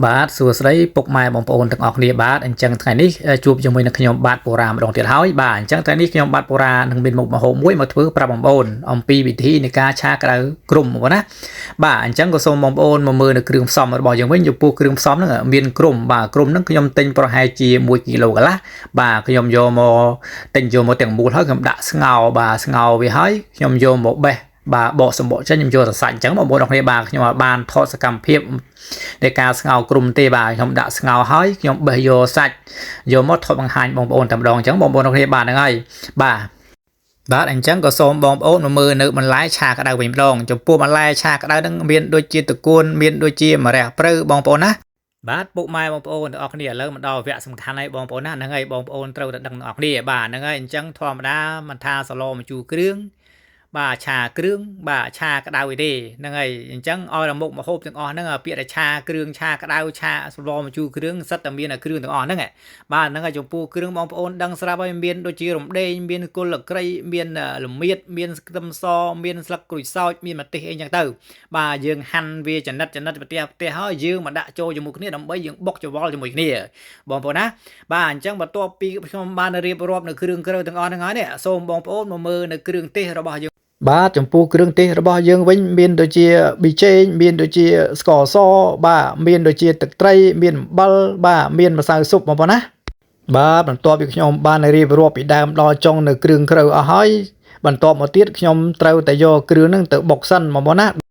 បាទសួស្តីពុកម៉ែបងប្អូនទាំងអស់គ្នាបាទអញ្ចឹងថ្ងៃនេះជួបជាមួយនឹងខ្ញុំបាទបូរ៉ាម្ដងទៀតហើយបាទអញ្ចឹងថ្ងៃនេះខ្ញុំបាទបូរ៉ានឹងមានមុខម្ហូបមួយមកធ្វើប្រាប់បងប្អូនអំពីវិធីនៃការឆាក្តៅគ្រុំបងប្អូនណាបាទអញ្ចឹងក៏សូមបងប្អូនមកមើលនៅគ្រឿងផ្សំរបស់យើងវិញចំពោះគ្រឿងផ្សំហ្នឹងមានគ្រុំបាទគ្រុំហ្នឹងខ្ញុំទិញប្រហែលជា1គីឡូកន្លះបាទខ្ញុំយកមកទិញយកមកទាំងមូលហើយខ្ញុំដាក់ស្ងោរបាទស្ងោរវាហើយខ្ញុំយកមកបេះបាទបកសម្បកចេញខ្ញុំយកទៅសាច់អញ្ចឹងបងប្អូនគ្នាបាទខ្ញុំបានថតសកម្មភាពនៃការស្ងោរគ្រុំទេបាទខ្ញុំដាក់ស្ងោរហើយខ្ញុំបេះយកសាច់យកមកថតបង្ហាញបងប្អូនតែម្ដងអញ្ចឹងបងប្អូនគ្នាបាទហ្នឹងហើយបាទអញ្ចឹងក៏សូមបងប្អូនមកមើលនៅបន្លែឆាក្តៅវិញម្ដងចំពោះបន្លែឆាក្តៅហ្នឹងមានដូចជាតកួនមានដូចជាម្រះព្រៅបងប្អូនណាបាទពុកម៉ែបងប្អូនទាំងអស់គ្នាឥឡូវមកដល់វគ្គសំខាន់ហើយបងប្អូនណាហ្នឹងហើយបងប្អូនត្រូវតែដឹងទាំងអស់គ្នាបាទហ្នឹងហើយអញ្ចឹងធម្មតាមិនថាសឡម្ជូរគ្រឿងបាទឆាគ្រឿងបាទឆាក្តៅឯទេហ្នឹងហើយអញ្ចឹងឲ្យរមុខមហូបទាំងអស់ហ្នឹងពាក្យថាឆាគ្រឿងឆាក្តៅឆាសឡម្ជូរគ្រឿងសិតតែមានគ្រឿងទាំងអស់ហ្នឹងបាទហ្នឹងហើយចំពោះគ្រឿងបងប្អូនដឹងស្រាប់ហើយមានដូចជារំដេងមានគល់ក្រីមានល្មៀតមានខ្ទឹមសមានស្លឹកក្រូចសើចមានម្ទេសអីចឹងទៅបាទយើងហាន់វាចំណិតផ្ទះហើយយើងមកដាក់ចូលជាមួយគ្នាដើម្បីយើងបុកច្រវល់ជាមួយគ្នាបងប្អូនណាបាទអញ្ចឹងបន្ទាប់ពីខ្ញុំបានរៀបរាប់នៅគ្រឿងក្រូចទាំងអស់ហ្នឹងហើយនេះសូមបងប្អូនមកមើលនៅគ្រឿងទេសរបស់យើងបាទចំពោះគ្រឿងទេសរបស់យើងវិញមានដូចជាប៊ីចេងមានដូចជាស្ករសបាទមានដូចជាទឹកត្រីមានអំបិលបាទមានម្សៅស៊ុបបងប្អូនណាបាទបន្ទាប់ពីខ្ញុំបានរៀបរាប់ពីដើមដល់ចុងនៅគ្រឿងក្រូវអស់ហើយបន្ទាប់មកទៀតខ្ញុំត្រូវតែយកគ្រឿងហ្នឹងទៅបុកសិនបងប្អូនណា